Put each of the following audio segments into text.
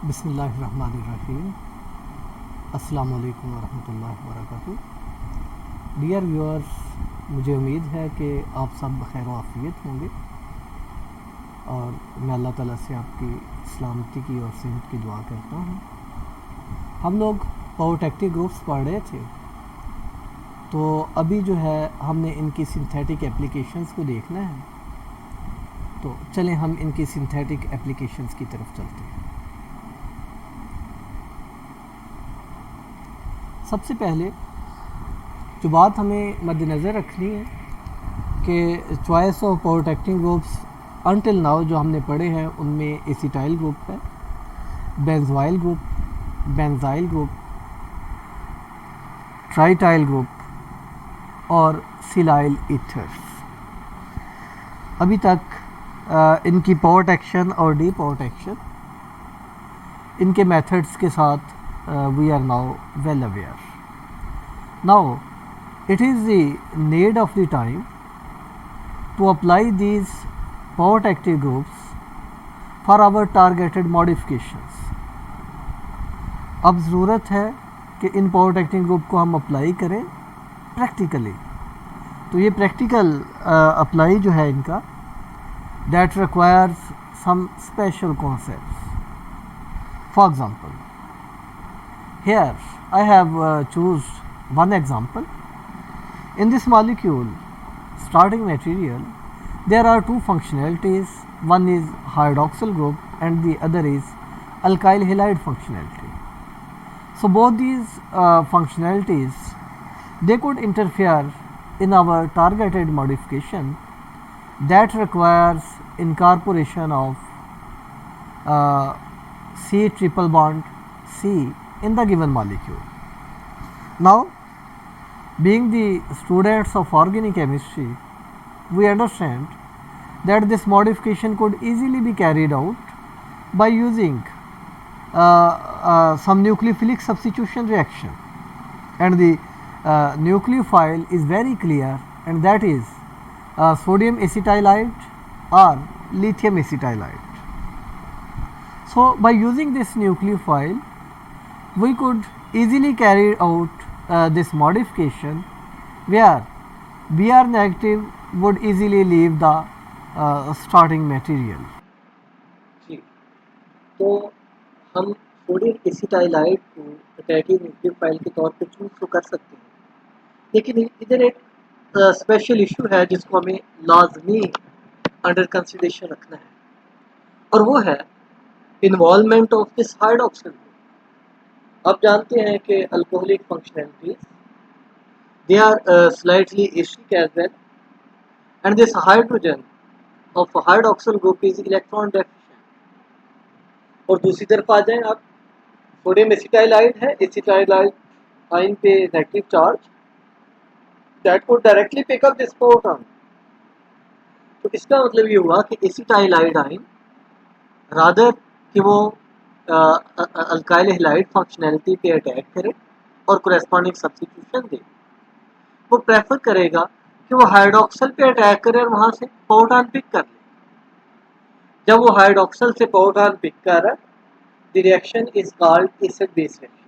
बिस्मिल्लाहिर्रहमानिर्रहीम। अस्सलाम वालेकुम वरहमतुल्लाहि वबरकातुहू। डियर व्यूअर्स, मुझे उम्मीद है कि आप सब खैर आफ़ियत होंगे और मैं अल्लाह ताला से आपकी सलामती की और सेहत की दुआ करता हूँ। हम लोग पावर टैक्टिक ग्रुप्स पढ़ रहे थे, तो अभी जो है हमने इनकी सिंथेटिक एप्लीकेशंस को देखना है। तो चलें हम इनकी सिंथेटिक एप्लीकेशंस की तरफ चलते हैं। सबसे पहले जो बात हमें मद्देनज़र रखनी है कि choice of protecting groups until now जो हमने पढ़े हैं उनमें एसिटाइल ग्रुप है, benzoyl group, benzyl group, trityl group और सिलाइल ईथर्स। अभी तक इनकी पावर एक्शन और डी पावर एक्शन इनके मेथड्स के साथ we are now well aware. Now it is the need of the time to apply these power active groups for our targeted modifications. अब ज़रूरत है कि इन पावर एक्टिंग ग्रुप को हम अप्लाई करें प्रैक्टिकली। तो ये प्रैक्टिकल अप्लाई जो है इनका that requires some special concepts. For example, here I have choose one example. In this molecule starting material there are two functionalities. One is hydroxyl group and the other is alkyl halide functionality. So both these functionalities they could interfere in our targeted modification that requires incorporation of C triple bond C in the given molecule. Now, being the students of organic chemistry, we understand that this modification could easily be carried out by using some nucleophilic substitution reaction, and the nucleophile is very clear, and that is sodium acetylide or lithium acetylide. So, by using this nucleophile we could easily carry out this modification where Br negative would easily leave the starting material. जी, तो हम sodium एसिटाइलाइड को attacking nucleophile के तौर पे choose तो कर सकते हैं, लेकिन इधर एक स्पेशल इशू है जिसको हमें लाजमी अंडर कंसिडरेशन रखना है, और वो है इन्वॉल्वमेंट ऑफ दिस हाइड्रोक्सिल। आप जानते हैं कि alcoholic functionalities they are slightly acidic as well, and this hydrogen of hydroxyl group is electron deficient. और दूसरी तरफ आ जाएं आप, सोडियम एसिटाइलाइड है, एसिटाइलाइड आयन पे नेगेटिव चार्ज दैट को directly pick up this proton. तो इसका मतलब ये हुआ कि एसिटाइलाइड आयन रादर कि वो अल्काइल हैलाइड फंक्शनैलिटी पे अटैक करे और कोरेस्पॉन्डिंग सब्स्टिट्यूशन दे, वो प्रेफर करेगा कि वो हाइड्रोक्सल पे अटैक करे और वहां से प्रोटॉन पिक कर ले। जब वो हाइड्रोक्सल से प्रोटॉन पिक कर रहा, the reaction is called acid base reaction,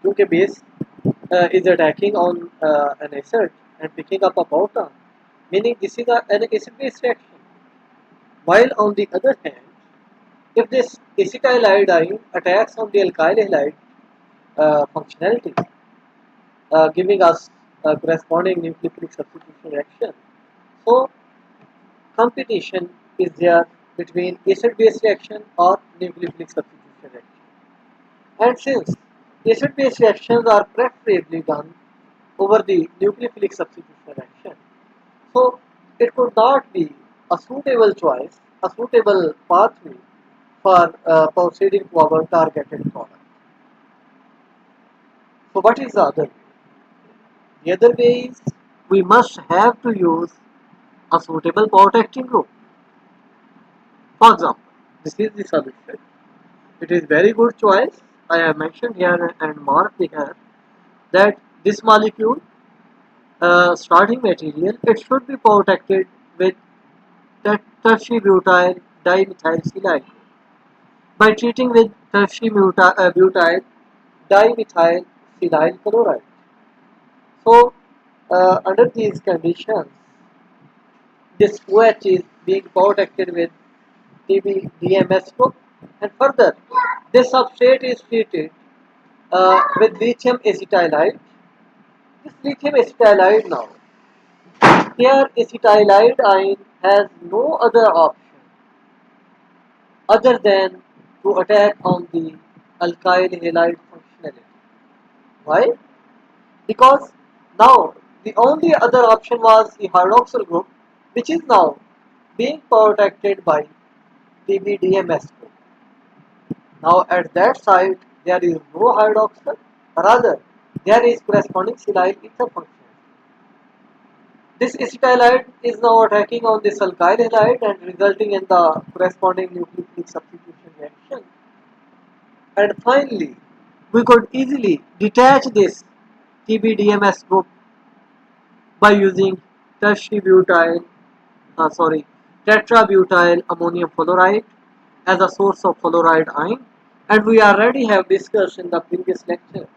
क्योंकि base is attacking on an acid and picking up a proton, meaning this is an acid-base reaction. While on the other hand, if this acetylide ion attacks on the alkyl halide functionality, giving us corresponding nucleophilic substitution reaction, so competition is there between acid-base reaction or nucleophilic substitution reaction. And since acid-base reactions are preferably done over the nucleophilic substitution reaction, so it could not be a suitable choice, a suitable pathway for proceeding to our targeted product. So what is the other way? The other way is we must have to use a suitable power-acting group. For example, this is the solution. It is very good choice. I have mentioned here and marked here that this molecule starting material, it should be protected with tertiary butyl dimethyl silide by treating with tertiary butyl dimethyl phenyl chloride. So, under these conditions, this OH is being protected with TBDMS group, and further, this substrate is treated with lithium acetylide. This lithium acetylide now, here acetylide ion has no other option other than to attack on the alkyl halide functionality. Why? Because now the only other option was the hydroxyl group, which is now being protected by PBDMS group. Now at that site there is no hydroxyl, rather there is corresponding silyl ether function. This acetylide is now attacking on this alkyl halide and resulting in the corresponding nucleophilic substitution reaction. And finally, we could easily detach this TBDMS group by using tetrabutyl ammonium fluoride as a source of fluoride ion. And we already have discussed in the previous lecture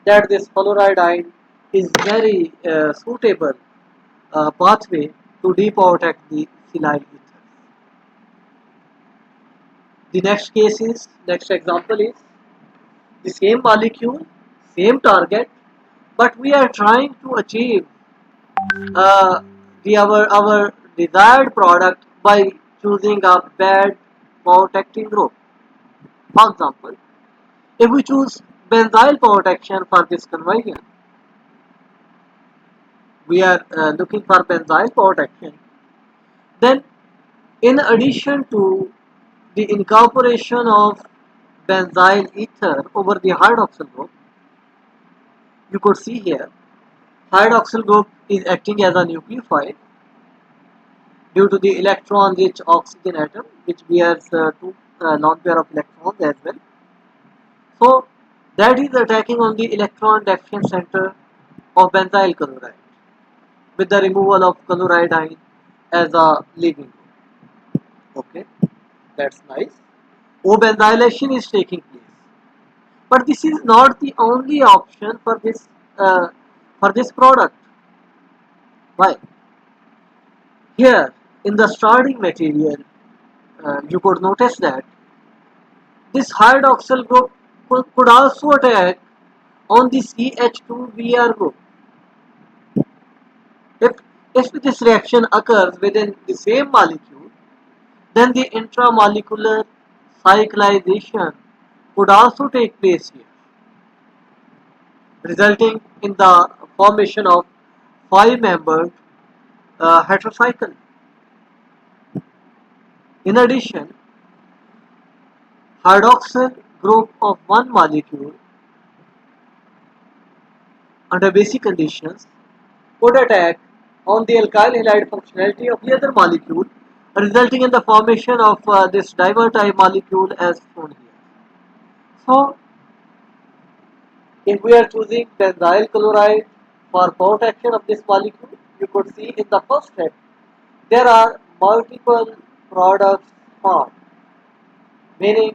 that this fluoride ion is very suitable pathway to depower the phenyl ether. The next example is the same molecule, same target, but we are trying to achieve our desired product by choosing a bad protecting group. For example, if we choose benzyl protection for this conversion, we are looking for benzyl protection. Then, in addition to the incorporation of benzyl ether over the hydroxyl group, you could see here hydroxyl group is acting as a nucleophile due to the electron-rich oxygen atom, which bears two lone pair of electrons as well. So that is attacking on the electron deficient center of benzyl chloride with the removal of chloride ion as a leaving group. Okay, that's nice. O-benzylation is taking place, but this is not the only option for this product. Why? Here in the starting material, you could notice that this hydroxyl group could also attack on the CH2Br group. If, if this reaction occurs within the same molecule, then the intramolecular cyclization could also take place here, resulting in the formation of five-membered heterocycle. In addition, hydroxyl group of one molecule under basic conditions would attack on the alkyl halide functionality of the other molecule, resulting in the formation of this divertype molecule as shown here. So, if we are choosing benzyl chloride for protection of this molecule, you could see in the first step there are multiple products formed, meaning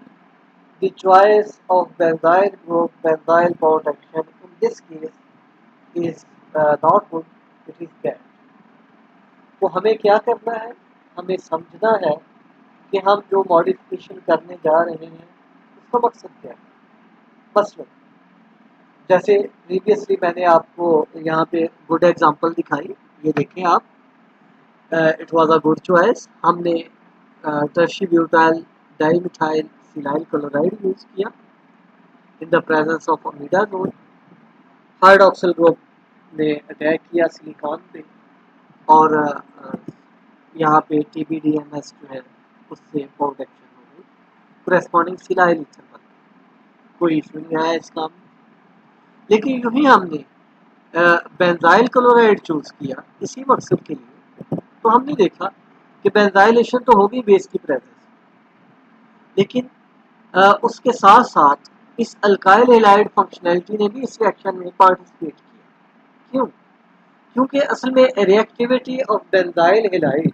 the choice of benzyl group benzyl protection in this case is not good, it is bad. तो हमें क्या करना है, हमें समझना है कि हम जो मॉडिफिकेशन करने जा रहे हैं उसका मकसद क्या है. मसलन जैसे प्रीवियसली मैंने आपको यहाँ पे गुड एग्जांपल दिखाई, ये देखें आप, it was a good choice. हमने tertiary butyl dimethyl phenyl chloride use किया in the presence of imidazole. Hydroxyl group ने अटैक किया सिलिकॉन पे और यहाँ पे TBDMS जो है उससे प्रोटेक्शन हो गई, करेस्पॉन्डिंग सिलाइल ईथर बन गई. कोई इशू नहीं आया इस काम में. लेकिन यूँ ही हमने बेंजाइल क्लोराइड चूज़ किया इसी मकसद के लिए, तो हमने देखा कि बेंजाइलेशन तो होगी बेस की प्रेजेंस, लेकिन उसके साथ साथ इस अल्काइल हैलाइड फंक्शनैलिटी ने भी इस रिएक्शन में पार्टिसिपेट किया. क्यों? क्योंकि असल में reactivity of benzyl halide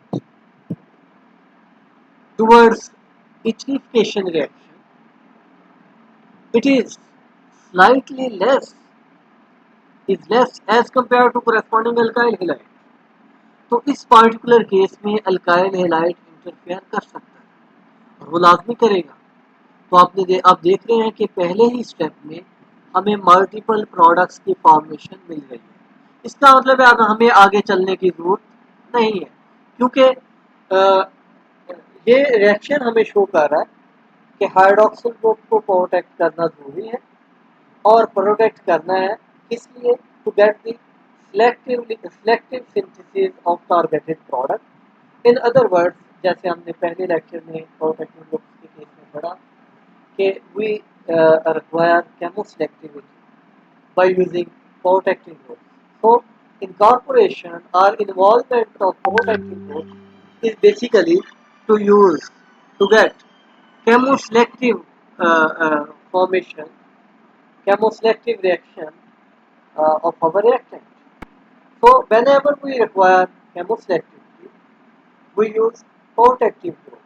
towards etherification reaction it is slightly less is less as compared to corresponding alkyl halide. तो इस पार्टिकुलर केस में अल्काइल हैलाइड इंटरफेयर कर सकता है और वो लाजमी करेगा। तो आप देख रहे हैं कि पहले ही स्टेप में हमें मल्टीपल प्रोडक्ट्स की फॉर्मेशन मिल रही है। इसका मतलब है अब हमें आगे चलने की ज़रूरत नहीं है, क्योंकि ये रिएक्शन हमें शो कर रहा है कि हाइड्रोक्सिल ग्रुप को प्रोटेक्ट करना ज़रूरी है और प्रोटेक्ट करना है इसलिए to get the selective synthesis of targeted product। In other words, जैसे हमने पहले लेक्चर में प्रोटेक्टिव ग्रुप्स के केस में पढ़ा कि we require chemoselectivity by using protecting groups. So incorporation or involvement of protecting groups is basically to use to get chemoselective formation, chemoselective reaction of our reactant. So whenever we require chemoselectivity, we use protective groups.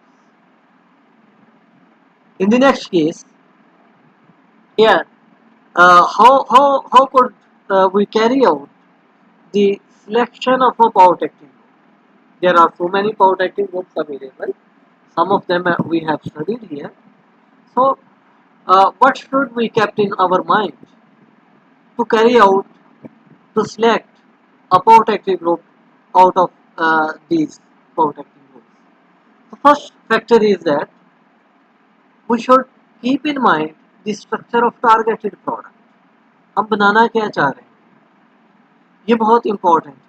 In the next case, here, how could we carry out the selection of a protective group? There are so many protective groups available. Some of them we have studied here. So, what should we kept in our mind to carry out to select a protective group out of these protective groups? The first factor is that we should keep in mind the structure of targeted product. हम बनाना क्या चाह रहे हैं, ये बहुत important है।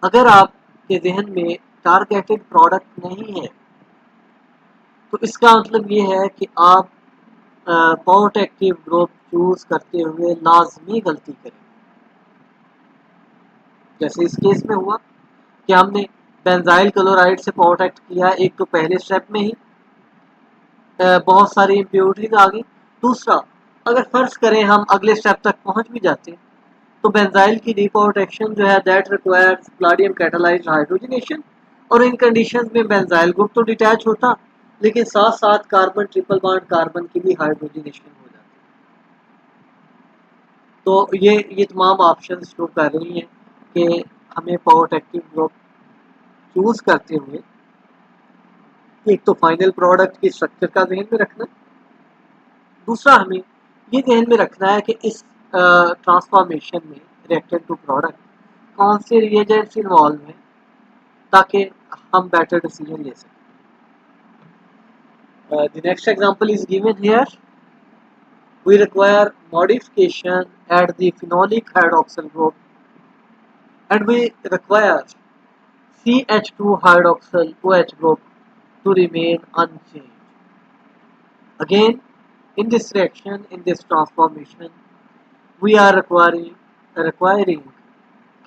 अगर आपके जहन में टारगेटेड प्रोडक्ट नहीं है तो इसका मतलब ये है कि आप प्रोटेक्टिव ग्रुप चूज करते हुए लाजमी गलती करें। जैसे इस केस में हुआ कि हमने बेंजाइल क्लोराइड से प्रोटेक्ट किया, एक तो पहले स्टेप में ही बहुत सारी इम्प्योरिटीज आ गई। दूसरा, अगर फर्ज करें हम अगले स्टेप तक पहुंच भी जाते तो बेंजाइल की डिप्रोटेक्शन जो है that requires palladium catalysed hydrogenation, और इन कंडीशंस में बेंजाइल ग्रुप तो डिटैच होता लेकिन साथ साथ कार्बन ट्रिपल बॉन्ड कार्बन की भी हाइड्रोजनेशन हो जाती। तो ये तमाम ऑप्शन शो कर रही हैं कि हमें प्रोटेक्टिव ग्रुप चूज करते हुए एक तो फाइनल प्रोडक्ट की स्ट्रक्चर का ध्यान में रखना, दूसरा हमें ये ध्यान में रखना है कि इस ट्रांसफॉर्मेशन में रिएक्टेंट टू प्रोडक्ट कौन से रिएजेंट्स इन्वॉल्व हैं ताकि हम बेटर डिसीजन ले सकें। The next example is given here. We require modification at the phenolic hydroxyl group and we require CH2 hydroxyl OH group to remain unchanged. Again, in this reaction, in this transformation, we are requiring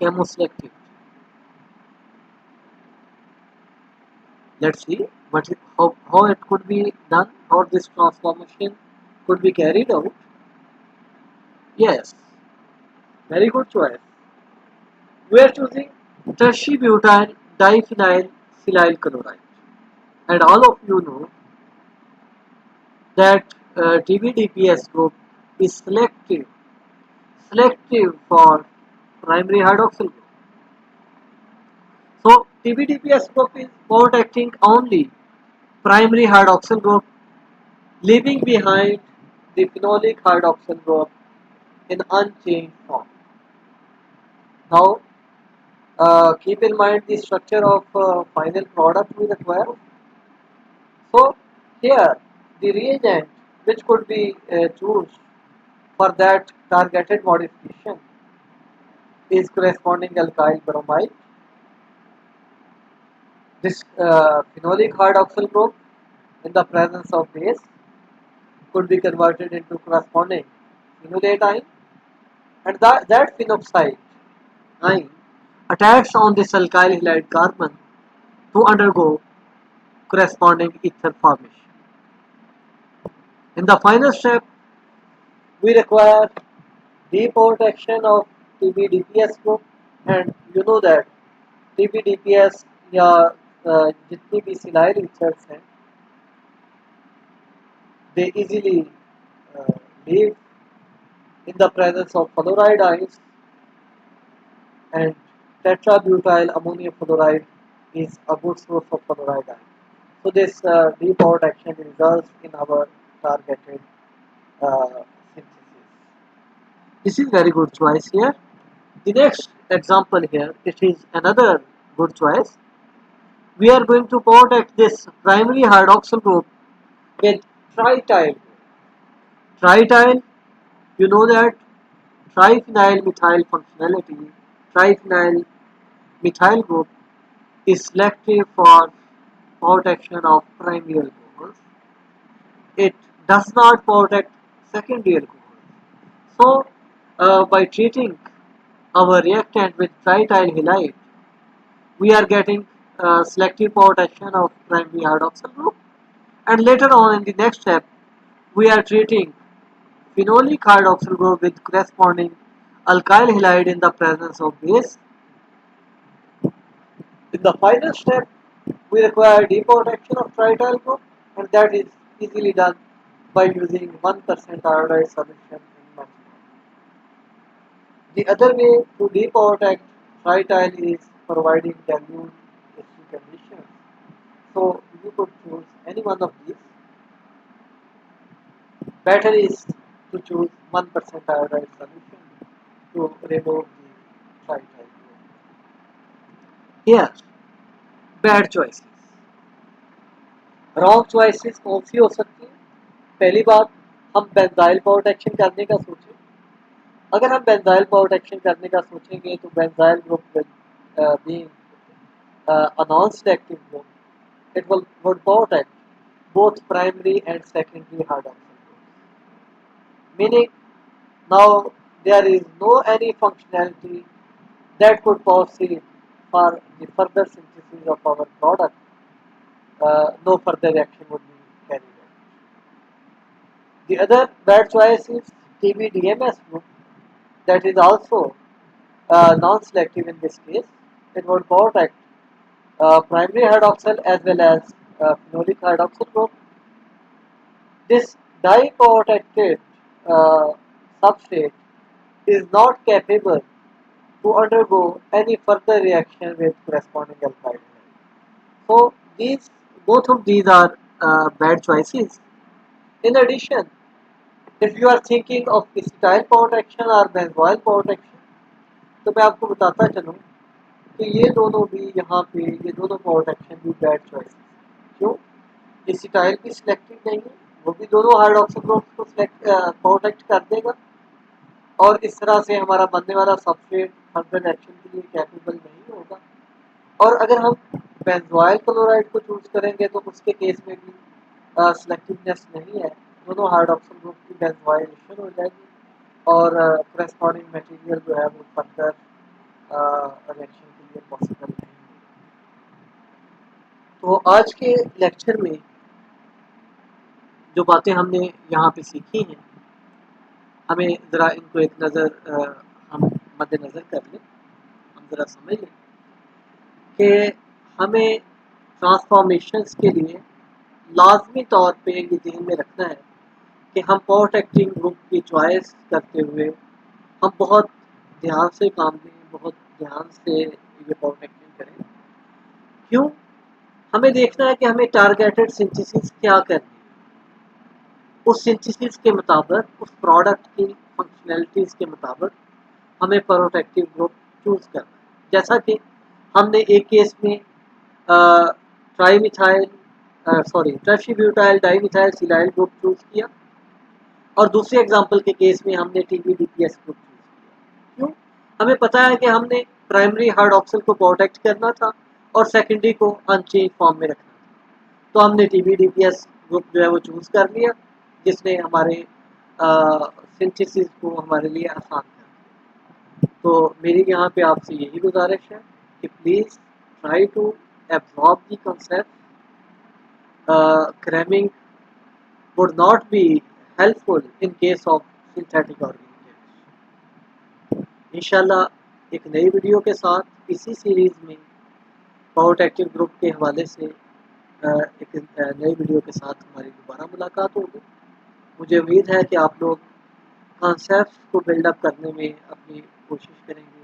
chemoselectivity. Let's see how it could be done, how this transformation could be carried out. Yes, very good choice. We are choosing tertiary diphenyl silyl chloride, and all of you know that TBDPS group is selective for primary hydroxyl group. So TBDPS group is protecting only primary hydroxyl group, leaving behind the phenolic hydroxyl group in unchanged form. Now keep in mind the structure of final product we require. So here the reagent which could be chosen for that targeted modification is corresponding alkyl bromide. This phenolic hydroxyl group in the presence of base could be converted into corresponding phenolate ion, and that phenoxide ion attacks on this alkyl halide carbon to undergo corresponding ether formation. In the final step, we require deprotection of TBDPS group, and you know that TBDPS या जितनी भी silyl ethers हैं they easily live in the presence of fluoride ions, and tetrabutyl ammonium fluoride is a good source of fluoride ion. So this deport action results in our targeted synthesis. This is very good choice here. The next example here, it is another good choice. We are going to protect this primary hydroxyl group with trityl. Trityl, you know that triphenyl methyl functionality, triphenyl methyl group is selective for protection of primary alcohols. It does not protect secondary alcohols. So, by treating our reactant with trityl halide, we are getting selective protection of primary hydroxyl group, and later on in the next step, we are treating phenolic hydroxyl group with corresponding alkyl halide in the presence of base. In the final step, we require deprotection of trityl group, and that is easily done by using 1% iodized solution in methanol. The other way to deprotect trityl is providing dilute AC conditions. So you could choose any one of these. Better is to choose 1% iodized solution to remove the trityl group. Here, bad choices. Wrong choices कौन सी हो सकती है? पहली बात, हम benzyl protection करने का सोचें. अगर हम बेंजाइल प्रोटेक्शन करने का सोचेंगे तो benzyl group being a non-selective group, it would protect both primary and secondary hydroxyl groups. Meaning, now there is no any functionality that could proceed for the further synthesis of our product. No further reaction would be carried out. The other bad choice is TBDMS group, that is also non-selective in this case. It would protect primary hydroxyl as well as phenolic hydroxyl group. This dye-protected uh, substrate is not capable to undergo any further reaction with corresponding alkyl. So these both of these are bad choices. In addition, if you are thinking of acetyl protection or benzoyl protection, तो मैं आपको बताता चलूँ कि ये दोनों भी यहाँ पे ये दोनों प्रोटेक्शन भी बैड चॉइस. क्यों? एसिटाइल भी सिलेक्टिव नहीं है, वो भी दोनों हाइड्रोक्सिल ग्रुप्स को प्रोटेक्ट कर देगा, और इस तरह से हमारा बनने वाला सबस्ट्रेट फर्दर एक्शन के लिए कैपेबल नहीं होगा. और अगर हम बेंजोइल क्लोराइड को चूज करेंगे तो उसके केस में भी सिलेक्टिवनेस नहीं है, दोनों हाइड्रोक्सिल ग्रुप की बेंजोइलेशन हो जाएगी और करस्पॉन्डिंग मटेरियल जो है वो फर्दर रिएक्शन के लिए पॉसिबल नहीं. तो आज के लेक्चर में जो बातें हमने यहाँ पे सीखी हैं, हमें ज़रा इनको एक नज़र हम मद्देनज़र कर लें, हम ज़रा समझ लें कि हमें ट्रांसफॉर्मेशंस के लिए लाजमी तौर पे ये ध्यान में रखना है कि हम प्रोटेक्टिंग ग्रुप की चॉइस करते हुए हम बहुत ध्यान से काम लें, बहुत ध्यान से ये प्रोटेक्टिंग करें. क्यों? हमें देखना है कि हमें टारगेटेड सिंथेसिस क्या करनी है. उस सिंथेसिस के मुताबिक, उस प्रोडक्ट की फंक्शनैलिटीज़ के मुताबिक हमें प्रोटेक्टिव ग्रुप चूज़ करना है. जैसा कि हमने एक केस में ट्राइब्यूटाइल डाइमिथाइल सिलाइल ग्रुप चूज़ किया, और दूसरे एग्जांपल के केस में हमने TBDPS ग्रुप चूज़ किया. क्यों? हमें पता है कि हमने प्राइमरी हाइड्रोक्सिल को प्रोटेक्ट करना था और सेकेंडरी को अनचेंज फॉर्म में रखना था. तो हमने TBDPS ग्रुप जो है वो चूज़ कर लिया, जिसने हमारे सिंथेसिस को हमारे लिए आसान कर दिया. तो मेरी यहाँ पे आपसे यही गुजारिश है कि please try to absorb the concept. Cramming would not be helpful in case of synthetic organisms. इंशाल्लाह एक नई वीडियो के साथ इसी सीरीज़ में प्रोटेक्टिव ग्रुप के हवाले से एक नई वीडियो के साथ हमारी दोबारा मुलाकात होगी. मुझे उम्मीद है कि आप लोग कॉन्सेप्ट्स को बिल्डअप करने में अपनी कोशिश करेंगे।